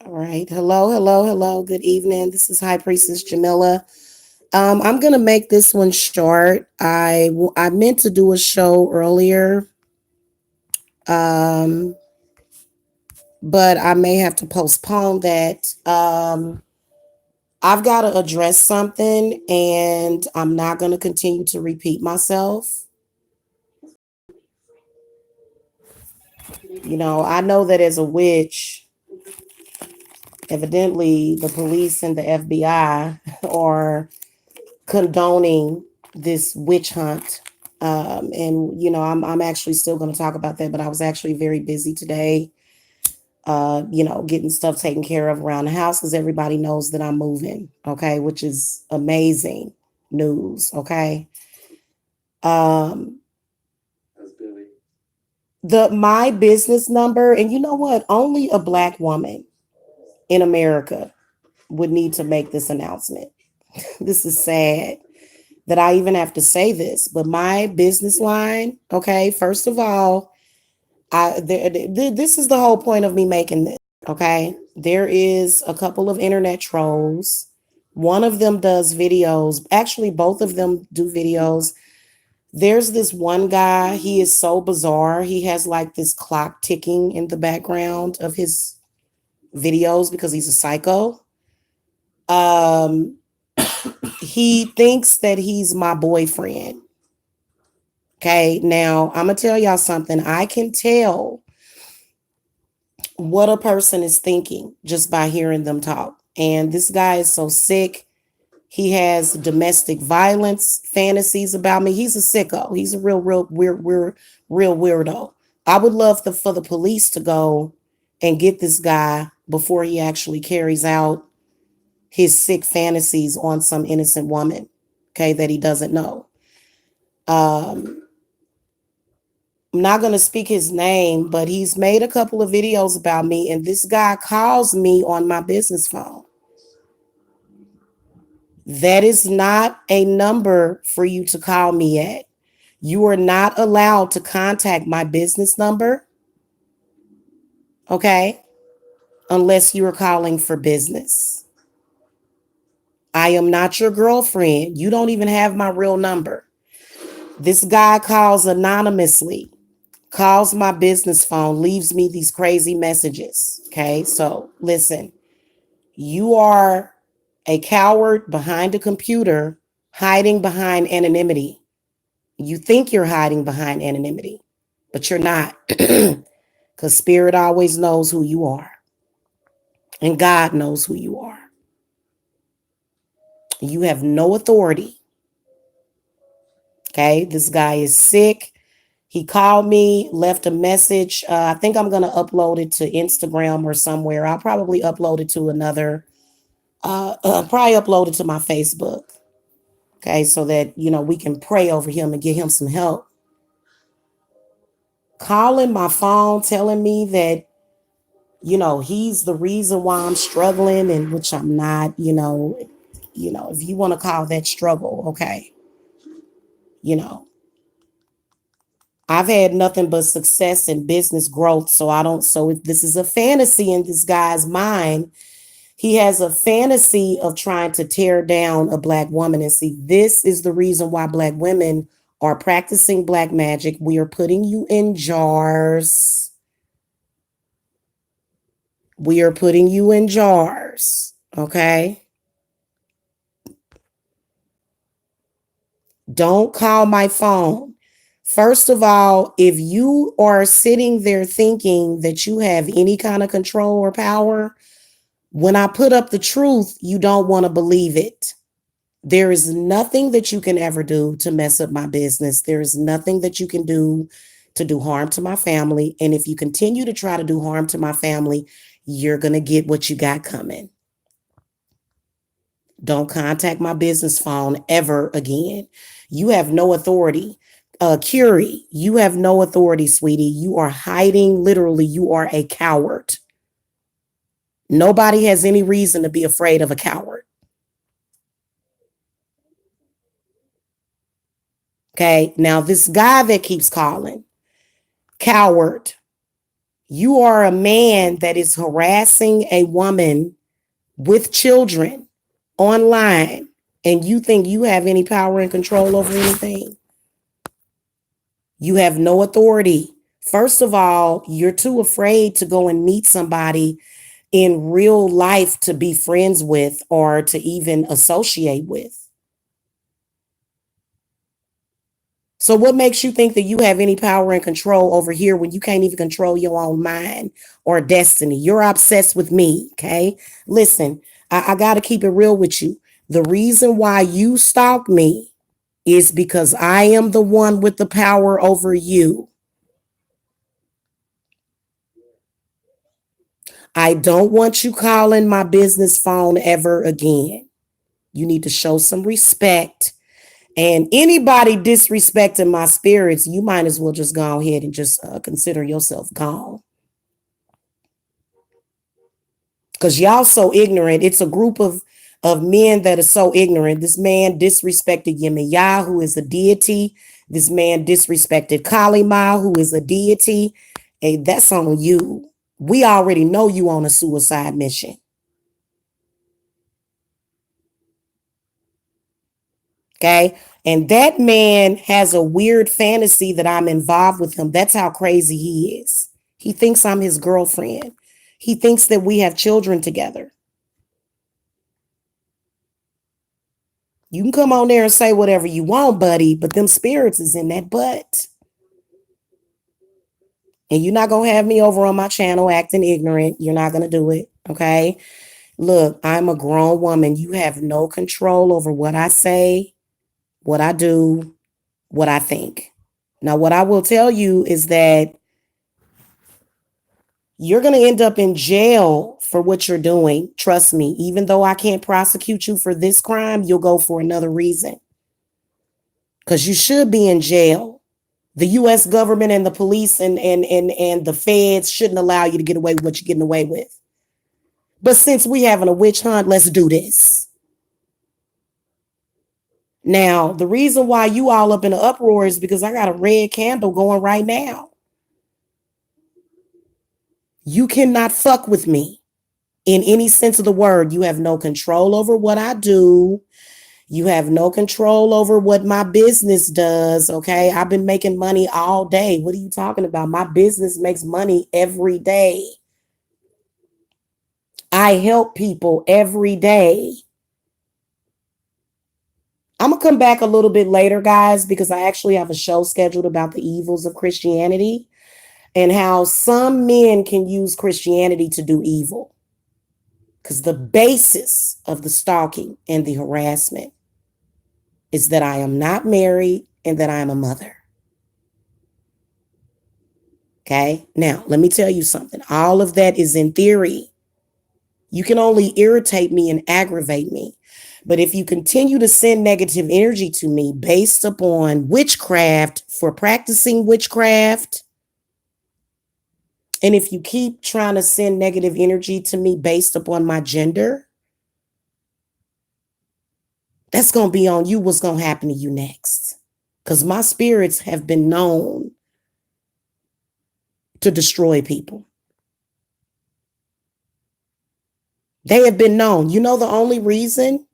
All right. Hello, hello, hello. Good evening. This is High Priestess Jamila. I'm gonna make this one short. I meant to do a show earlier, um, but I may have to postpone that. I've got to address something, and I'm not gonna continue to repeat myself. I know that as a witch, evidently the police and the FBI are condoning this witch hunt. And I'm actually still going to talk about that, but I was actually very busy today, getting stuff taken care of around the house because everybody knows that I'm moving, okay, which is amazing news, okay. Um, the my business number, and you know what? Only a black woman in America would need to make this announcement. This is sad that I even have to say this, but my business line, okay, first of all, this is the whole point of me making this, okay? There is a couple of internet trolls. One of them does videos. Actually, both of them do videos. There's this one guy, he is so bizarre. He has like this clock ticking in the background of his videos because he's a psycho. Um, he thinks that he's my boyfriend. Okay, now I'm gonna tell y'all something. I can tell what a person is thinking just by hearing them talk. And this guy is so sick. He has domestic violence fantasies about me. He's a sicko. He's a real weirdo. I would love for the police to go and get this guy before he actually carries out his sick fantasies on some innocent woman, okay, that he doesn't know. Um, I'm not going to speak his name, but he's made a couple of videos about me, and this guy calls me on my business phone. That is not a number for you to call me at. You are not allowed to contact my business number, okay, unless you are calling for business. I am not your girlfriend. You don't even have my real number. This guy calls anonymously, calls my business phone, leaves me these crazy messages. Okay, so listen, you are a coward behind a computer hiding behind anonymity. You think you're hiding behind anonymity, but you're not, because Spirit always knows who you are, and God knows who you are. You have no authority. Okay, this guy is sick. He called me, left a message. I think I'm going to upload it to Instagram or somewhere. I'll probably upload it to probably upload it to my Facebook. Okay, so that, we can pray over him and get him some help. Calling my phone, telling me that, he's the reason why I'm struggling, and which I'm not, if you want to call that struggle, okay. You know, I've had nothing but success and business growth. So if this is a fantasy in this guy's mind, he has a fantasy of trying to tear down a black woman. And see, this is the reason why black women are practicing black magic. We are putting you in jars. We are putting you in jars. Okay. Don't call my phone. First of all, if you are sitting there thinking that you have any kind of control or power, when I put up the truth, you don't want to believe it. There is nothing that you can ever do to mess up my business. There is nothing that you can do to do harm to my family. And if you continue to try to do harm to my family, you're going to get what you got coming. Don't contact my business phone ever again. You have no authority. Curie, you have no authority, sweetie. You are hiding. Literally, you are a coward. Nobody has any reason to be afraid of a coward. Okay. Now, this guy that keeps calling, coward, You are a man that is harassing a woman with children online, and you think you have any power and control over anything. You have no authority. First of all, you're too afraid to go and meet somebody in real life to be friends with or to even associate with. So what makes you think that you have any power and control over here when you can't even control your own mind or destiny? You're obsessed with me, okay? Listen, I got to keep it real with you. The reason why you stalk me is because I am the one with the power over you. I don't want you calling my business phone ever again. You need to show some respect. And anybody disrespecting my spirits, you might as well just go ahead and just consider yourself gone. Because y'all so ignorant. It's a group of men that are so ignorant. This man disrespected Yemaya, who is a deity. This man disrespected Kalima, who is a deity. Hey, that's on you. We already know you on a suicide mission. Okay. And that man has a weird fantasy that I'm involved with him. That's how crazy he is. He thinks I'm his girlfriend. He thinks that we have children together. You can come on there and say whatever you want, buddy, but them spirits is in that butt. And you're not going to have me over on my channel acting ignorant. You're not going to do it. Okay. Look, I'm a grown woman. You have no control over what I say, what I do, what I think. Now, what I will tell you is that you're going to end up in jail for what you're doing. Trust me, even though I can't prosecute you for this crime, you'll go for another reason. Because you should be in jail. The US government and the police and the feds shouldn't allow you to get away with what you're getting away with. But since we having a witch hunt, let's do this. Now, the reason why you all up in an uproar is because I got a red candle going right now. You cannot fuck with me in any sense of the word. You have no control over what I do. You have no control over what my business does. Okay. I've been making money all day. What are you talking about? My business makes money every day. I help people every day. I'm going to come back a little bit later, guys, because I actually have a show scheduled about the evils of Christianity and how some men can use Christianity to do evil. Because the basis of the stalking and the harassment is that I am not married and that I am a mother. Okay. Now, let me tell you something. All of that is in theory. You can only irritate me and aggravate me. But if you continue to send negative energy to me based upon witchcraft for practicing witchcraft, and if you keep trying to send negative energy to me based upon my gender, that's going to be on you what's going to happen to you next. Because my spirits have been known to destroy people. They have been known. You know, the only reason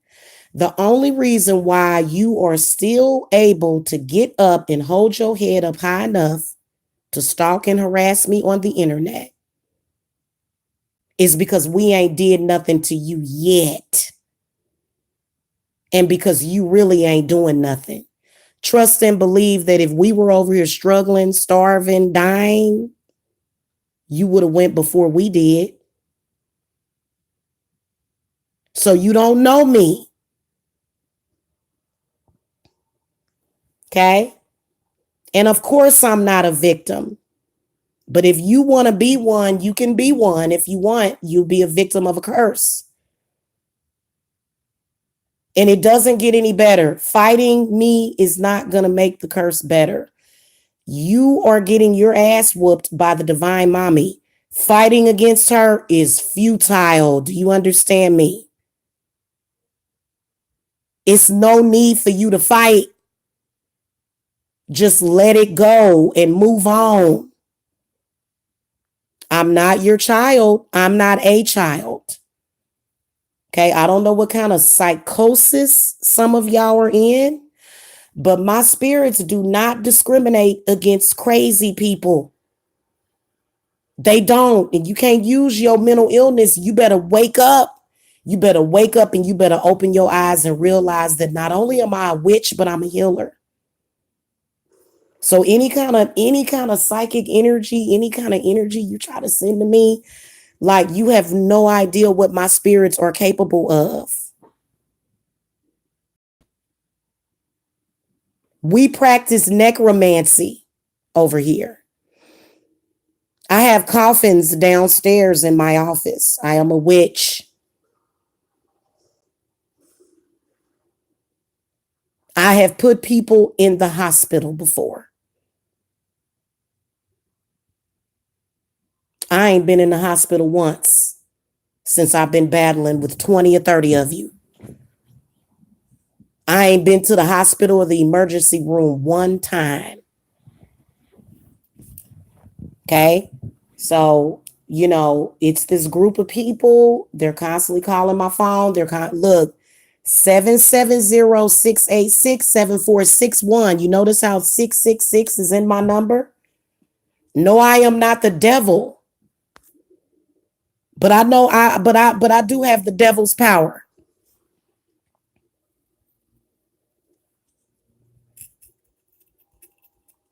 why you are still able to get up and hold your head up high enough to stalk and harass me on the internet is because we ain't did nothing to you yet. And because you really ain't doing nothing. Trust and believe that if we were over here struggling, starving, dying, you would have went before we did. So you don't know me. Okay? And of course, I'm not a victim. But if you want to be one, you can be one. If you want, you'll be a victim of a curse. And it doesn't get any better. Fighting me is not going to make the curse better. You are getting your ass whooped by the divine mommy. Fighting against her is futile. Do you understand me? It's no need for you to fight. Just let it go and move on. I'm not your child. I'm not a child. Okay. I don't know what kind of psychosis some of y'all are in, but my spirits do not discriminate against crazy people. They don't. And you can't use your mental illness. You better wake up. You better wake up and you better open your eyes and realize that not only am I a witch, but I'm a healer. So any kind of psychic energy, any kind of energy you try to send to me, like you have no idea what my spirits are capable of. We practice necromancy over here. I have coffins downstairs in my office. I am a witch. I have put people in the hospital before. I ain't been in the hospital once since I've been battling with 20 or 30 of you. I ain't been to the hospital or the emergency room one time. Okay. So, it's this group of people. They're constantly calling my phone. Look, 770-686-7461. You notice how 666 is in my number? No, I am not the devil. But I know I do have the devil's power.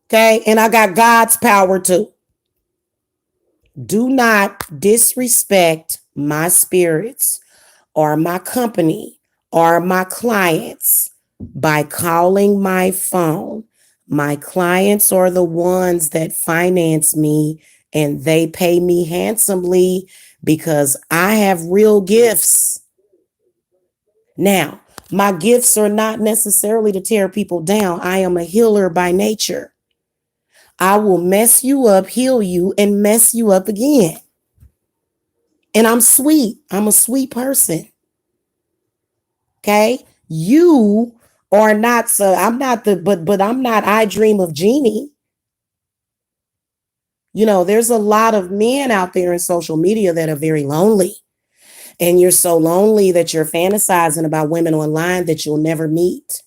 Okay? And I got God's power too. Do not disrespect my spirits or my company or my clients by calling my phone. My clients are the ones that finance me and they pay me handsomely because I have real gifts. Now, my gifts are not necessarily to tear people down. I am a healer by nature. I will mess you up, heal you, and mess you up again. And I'm sweet. I'm a sweet person. Okay. You are not, so I'm not but I'm not I Dream of Jeannie. There's a lot of men out there in social media that are very lonely. And you're so lonely that you're fantasizing about women online that you'll never meet.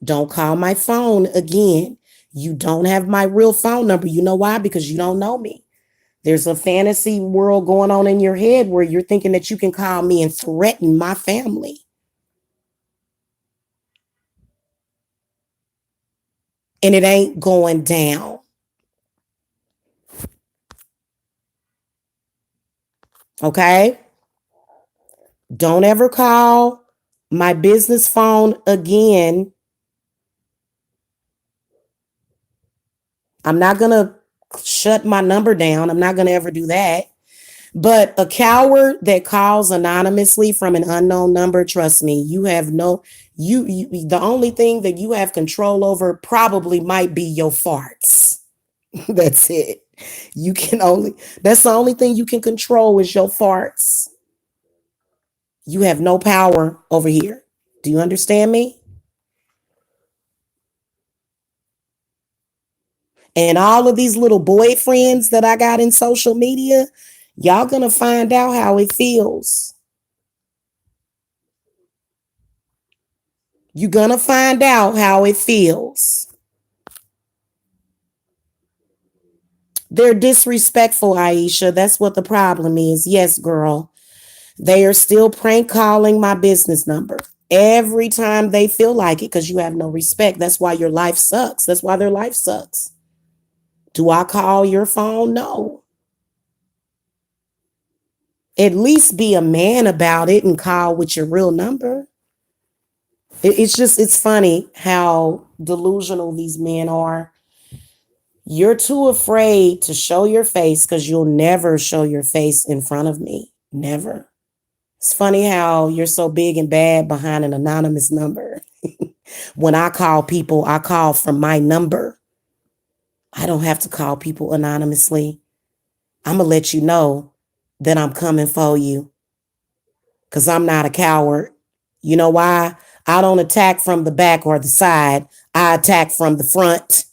Don't call my phone again. You don't have my real phone number. You know why? Because you don't know me. There's a fantasy world going on in your head where you're thinking that you can call me and threaten my family. And it ain't going down. Okay? Don't ever call my business phone again. I'm not going to shut my number down. I'm not going to ever do that. But a coward that calls anonymously from an unknown number, trust me, you have no, the only thing that you have control over probably might be your farts. That's it. That's the only thing you can control is your farts. You have no power over here. Do you understand me? And all of these little boyfriends that I got in social media, y'all gonna find out how it feels. You're gonna find out how it feels. They're disrespectful, Aisha. That's what the problem is. Yes, girl. They are still prank calling my business number every time they feel like it because you have no respect. That's why your life sucks. That's why their life sucks. Do I call your phone? No. At least be a man about it and call with your real number. It's funny how delusional these men are. You're too afraid to show your face because you'll never show your face in front of me. Never. It's funny how you're so big and bad behind an anonymous number. When I call people, I call from my number. I don't have to call people anonymously. I'm going to let you know that I'm coming for you because I'm not a coward. You know why? I don't attack from the back or the side. I attack from the front.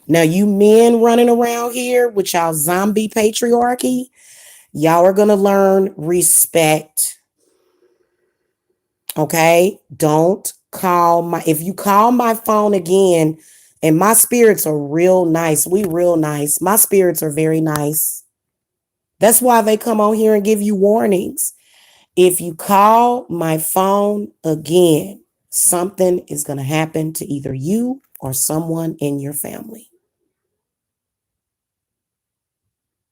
Now, you men running around here with y'all zombie patriarchy, y'all are going to learn respect. Okay? Don't call if you call my phone again, and my spirits are real nice. We real nice. My spirits are very nice. That's why they come on here and give you warnings. If you call my phone again, something is going to happen to either you or someone in your family.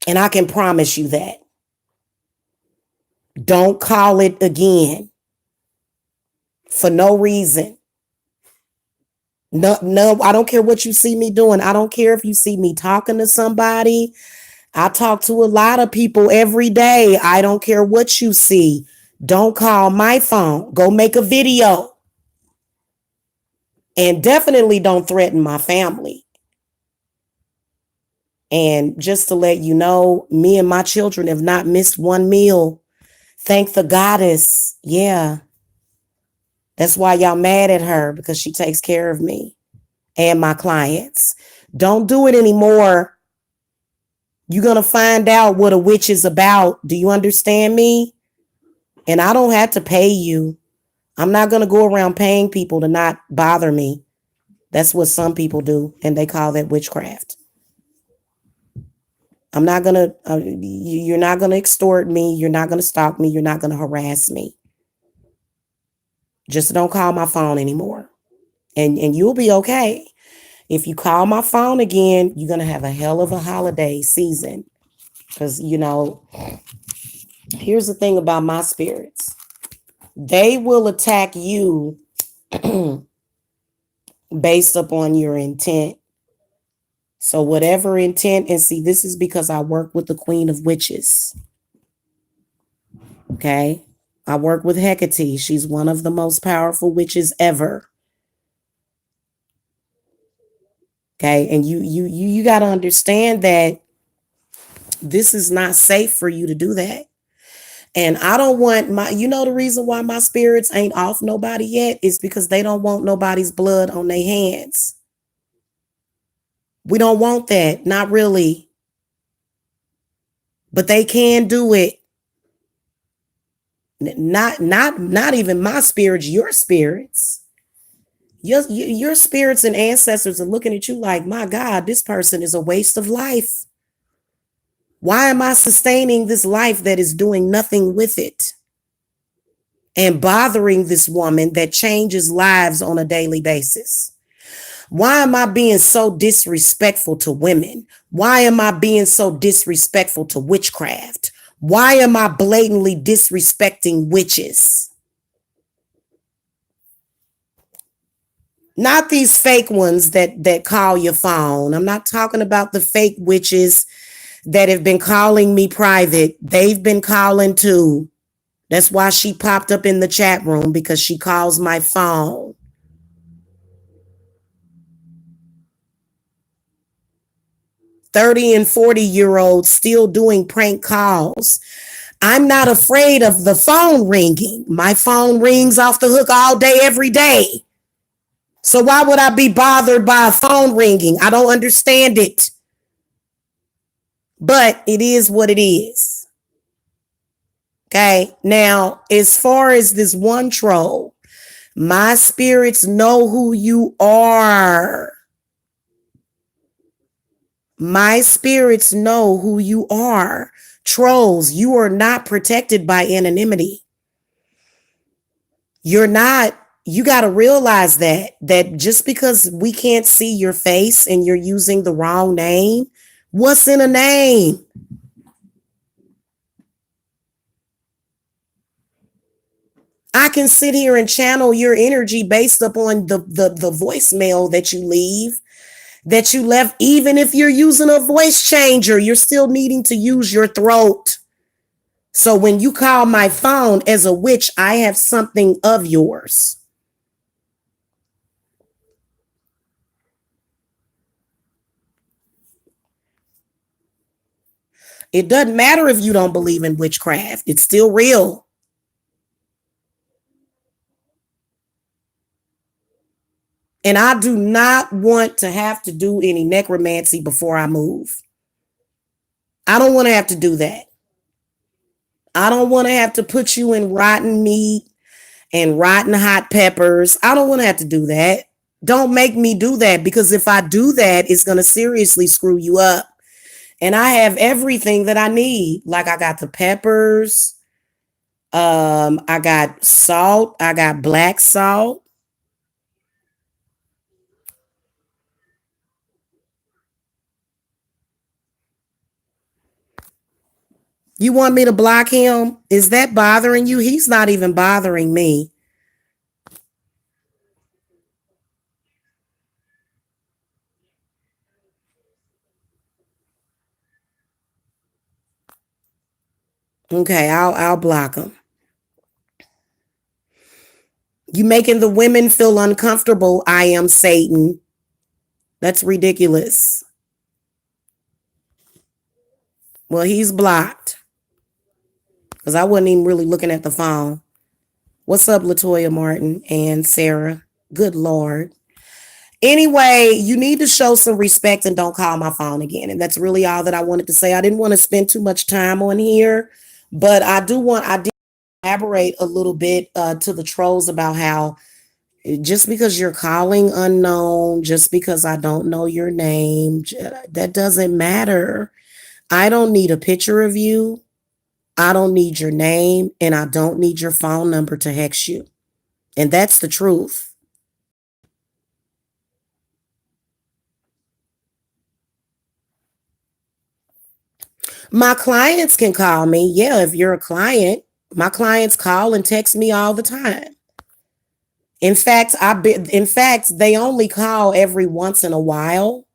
And I can promise you that. Don't call it again for no reason. No, no, I don't care what you see me doing. I don't care if you see me talking to somebody. I talk to a lot of people every day. I don't care what you see. Don't call my phone. Go make a video. And definitely don't threaten my family. And just to let you know, me and my children have not missed one meal. Thank the goddess. Yeah. That's why y'all mad at her, because she takes care of me and my clients. Don't do it anymore. You're going to find out what a witch is about. Do you understand me? And I don't have to pay you. I'm not going to go around paying people to not bother me. That's what some people do, and they call that witchcraft. I'm not going to, you're not going to extort me. You're not going to stalk me. You're not going to harass me. Just don't call my phone anymore. And you'll be okay. If you call my phone again, you're going to have a hell of a holiday season. Because, here's the thing about my spirits. They will attack you based upon your intent. So whatever intent, and see, this is because I work with the Queen of Witches. Okay? I work with Hecate. She's one of the most powerful witches ever. Okay? And you got to understand that this is not safe for you to do that. And I don't want the reason why my spirits ain't off nobody yet is because they don't want nobody's blood on their hands. We don't want that. Not really. But they can do it. Not even my spirits, your spirits. Your spirits and ancestors are looking at you like, my God, this person is a waste of life. Why am I sustaining this life that is doing nothing with it? And bothering this woman that changes lives on a daily basis? Why am I being so disrespectful to women? Why am I being so disrespectful to witchcraft? Why am I blatantly disrespecting witches? Not these fake ones that call your phone. I'm not talking about the fake witches that have been calling me private. They've been calling too. That's why she popped up in the chat room, because she calls my phone. $30 and $40-year-olds still doing prank calls. I'm not afraid of the phone ringing. My phone rings off the hook all day, every day. So why would I be bothered by a phone ringing? I don't understand it. But it is what it is. Okay. Now, as far as this one troll, my spirits know who you are. My spirits know who you are. Trolls, you are not protected by anonymity. You're not. You got to realize that just because we can't see your face and you're using the wrong name, what's in a name? I can sit here and channel your energy based upon the voicemail that you leave, that you left. Even if you're using a voice changer, you're still needing to use your throat. So when you call my phone as a witch, I have something of yours. It doesn't matter if you don't believe in witchcraft. It's still real. And I do not want to have to do any necromancy before I move. I don't want to have to do that. I don't want to have to put you in rotten meat and rotten hot peppers. I don't want to have to do that. Don't make me do that, because if I do that, it's going to seriously screw you up. And I have everything that I need. Like I got the peppers, I got salt, I got black salt. You want me to block him? Is that bothering you? He's not even bothering me. Okay, I'll block him. You making the women feel uncomfortable. I am Satan. That's ridiculous. Well, he's blocked because I wasn't even really looking at the phone. What's up, Latoya Martin and Sarah? Good Lord. Anyway, you need to show some respect and don't call my phone again. And that's really all that I wanted to say. I didn't want to spend too much time on here, but I did elaborate a little bit to the trolls about how just because you're calling unknown, just because I don't know your name, that doesn't matter. I don't need a picture of you. I don't need your name, and I don't need your phone number to hex you. And that's the truth. My clients can call me. Yeah, if you're a client, my clients call and text me all the time. In fact, they only call every once in a while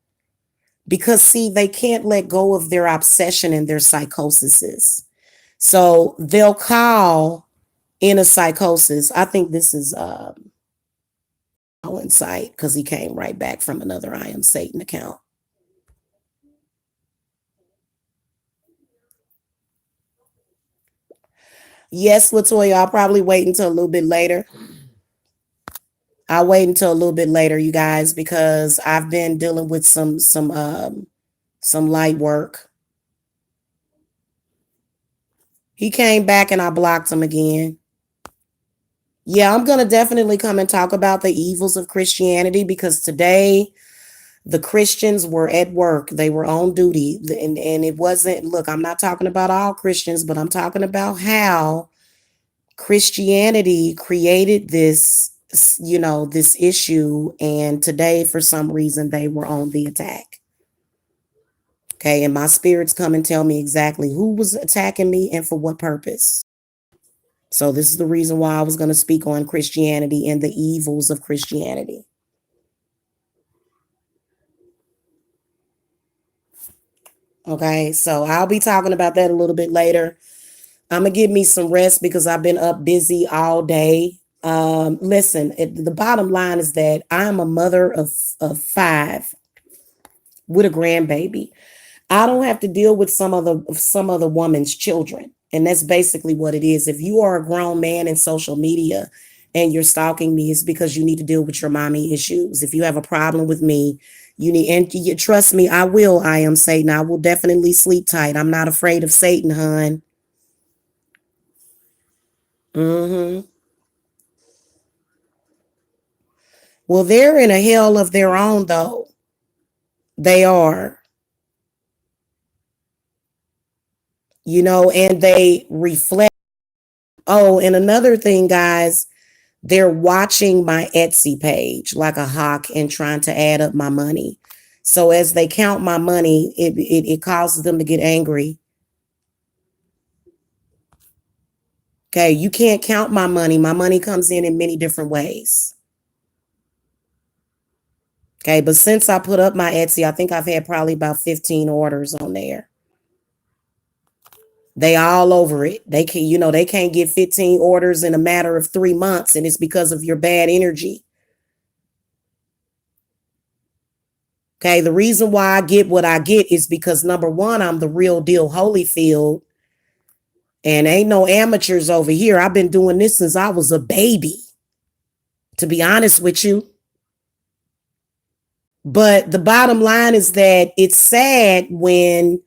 because see, they can't let go of their obsession and their psychosis. So they'll call in a psychosis. I think this is Insight because he came right back from another I Am Satan account. Yes, Latoya, I'll probably wait until a little bit later. I'll wait until a little bit later, you guys, because I've been dealing with some light work. He came back and I blocked him again. Yeah, I'm gonna definitely come and talk about the evils of Christianity because today the Christians were at work. They were on duty. And it wasn't, look, I'm not talking about all Christians, but I'm talking about how Christianity created this, this issue. And today, for some reason, they were on the attack. Okay. And my spirits come and tell me exactly who was attacking me and for what purpose. So, this is the reason why I was going to speak on Christianity and the evils of Christianity. Okay. So, I'll be talking about that a little bit later. I'm going to give me some rest because I've been up busy all day. Listen, the bottom line is that I'm a mother of five with a grandbaby. I don't have to deal with some other woman's children. And that's basically what it is. If you are a grown man in social media and you're stalking me, it's because you need to deal with your mommy issues. If you have a problem with me, you need, and you trust me, I will. I am Satan. I will definitely sleep tight. I'm not afraid of Satan, hun. Hmm. Well, they're in a hell of their own, though. They are, and they reflect. Oh, and another thing, guys, they're watching my Etsy page like a hawk and trying to add up my money. So as they count my money, it causes them to get angry. Okay, you can't count my money. My money comes in many different ways. Okay, but since I put up my Etsy, I think I've had probably about 15 orders on there. They all over it. They can't get 15 orders in a matter of 3 months, and it's because of your bad energy. Okay, the reason why I get what I get is because number one, I'm the real deal Holyfield, and ain't no amateurs over here. I've been doing this since I was a baby, to be honest with you. But the bottom line is that it's sad when,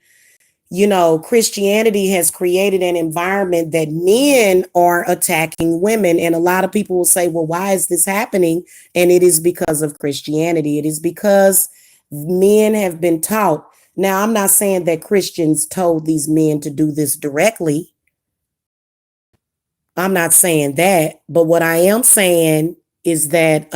Christianity has created an environment that men are attacking women. And a lot of people will say, well, why is this happening? And it is because of Christianity. It is because men have been taught. Now, I'm not saying that Christians told these men to do this directly. I'm not saying that. But what I am saying is that,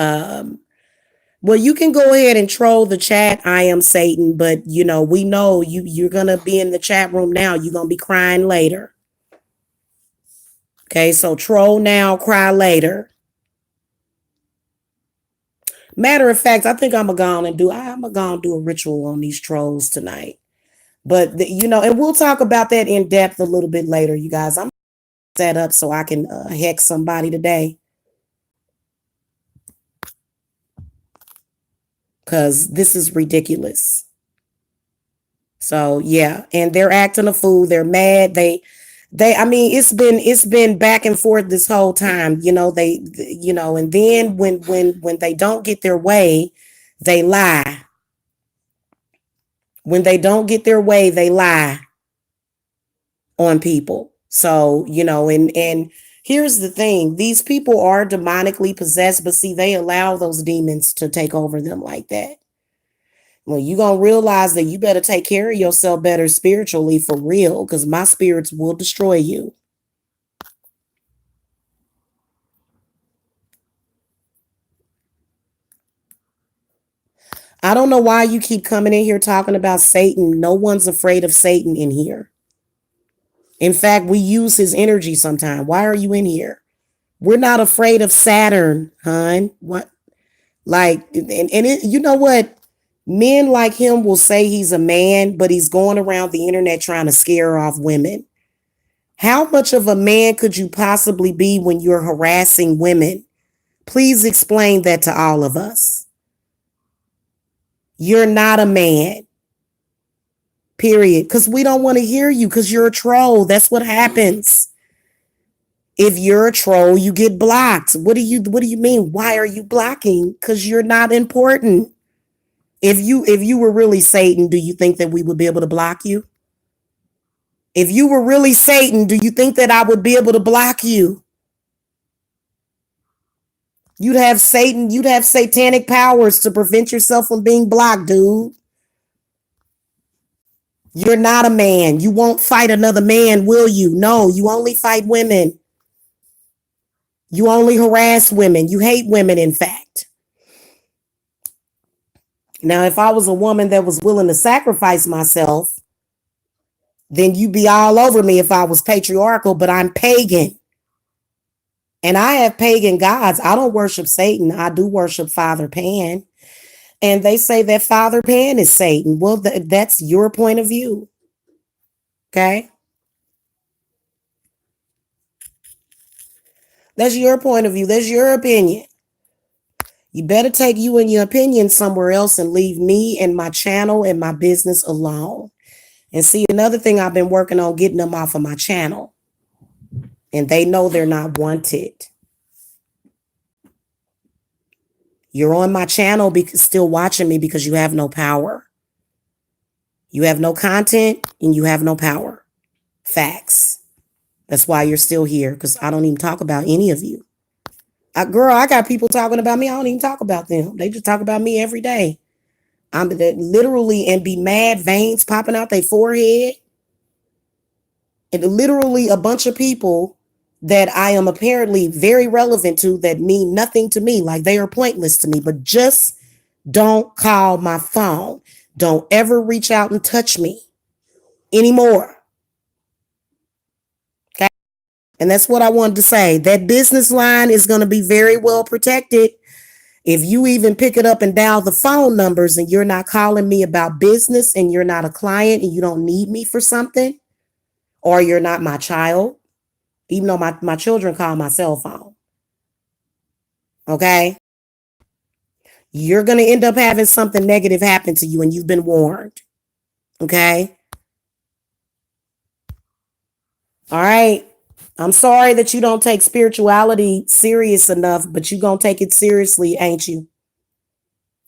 well, you can go ahead and troll the chat. I am Satan, but we know you're gonna be in the chat room now. You're gonna be crying later. Okay, so troll now, cry later. Matter of fact, I think I'm gonna do a ritual on these trolls tonight. But and we'll talk about that in depth a little bit later, you guys. I'm set up so I can hex somebody today, because this is ridiculous. So yeah, and they're acting a fool. They're mad. I mean, it's been back and forth this whole time. And then when they don't get their way, they lie. When they don't get their way, they lie on people. So, and here's the thing. These people are demonically possessed, but see, they allow those demons to take over them like that. Well, you're going to realize that you better take care of yourself better spiritually for real, because my spirits will destroy you. I don't know why you keep coming in here talking about Satan. No one's afraid of Satan in here. In fact, we use his energy sometimes. Why are you in here? We're not afraid of Saturn, hon. What? Like, you know what? Men like him will say he's a man, but he's going around the internet trying to scare off women. How much of a man could you possibly be when you're harassing women? Please explain that to all of us. You're not a man. Period. Because we don't want to hear you, because you're a troll. That's what happens. If you're a troll, you get blocked. What do you mean? Why are you blocking? Because you're not important. If you were really Satan, do you think that we would be able to block you? If you were really Satan, do you think that I would be able to block you? You'd have satanic powers to prevent yourself from being blocked, dude. You're not a man. You won't fight another man, will you? No, you only fight women. You only harass women. You hate women, in fact. Now, if I was a woman that was willing to sacrifice myself, then you'd be all over me if I was patriarchal, but I'm pagan. And I have pagan gods. I don't worship Satan. I do worship Father Pan. And they say that Father Pan is Satan. Well, that's your point of view. Okay? That's your point of view. That's your opinion. You better take you and your opinion somewhere else and leave me and my channel and my business alone. And see, another thing, I've been working on getting them off of my channel. And they know they're not wanted. You're on my channel still watching me because you have no power. You have no content and you have no power. Facts. That's why you're still here, because I don't even talk about any of you. Girl, I got people talking about me. I don't even talk about them. They just talk about me every day. I'm literally, and be mad, veins popping out their forehead. And literally a bunch of people that I am apparently very relevant to that mean nothing to me. Like, they are pointless to me, but just don't call my phone. Don't ever reach out and touch me anymore. Okay. And that's what I wanted to say. That business line is going to be very well protected. If you even pick it up and dial the phone numbers and you're not calling me about business and you're not a client and you don't need me for something, or you're not my child, even though my children call my cell phone. Okay. You're going to end up having something negative happen to you, and you've been warned. Okay. All right. I'm sorry that you don't take spirituality serious enough, but you're going to take it seriously, ain't you?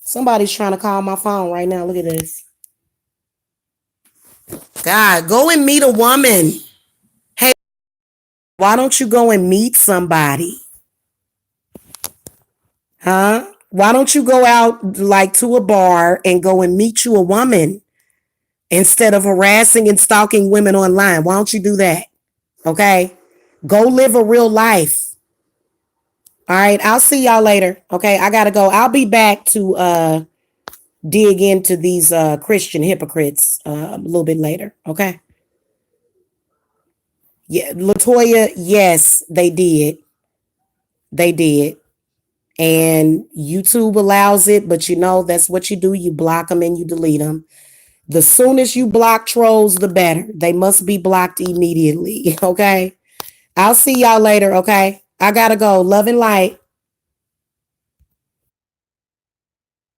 Somebody's trying to call my phone right now. Look at this. God, go and meet a woman. Hey, why don't you go and meet somebody? Huh? Why don't you go out like to a bar and go and meet you a woman instead of harassing and stalking women online? Why don't you do that? Okay? Go live a real life. All right, I'll see y'all later. Okay, I gotta go. I'll be back to dig into these Christian hypocrites a little bit later. Okay. Yeah, Latoya, yes, they did. They did. And YouTube allows it, but you know, that's what you do. You block them and you delete them. The soonest you block trolls, the better. They must be blocked immediately. Okay. I'll see y'all later. Okay. I gotta go. Love and light.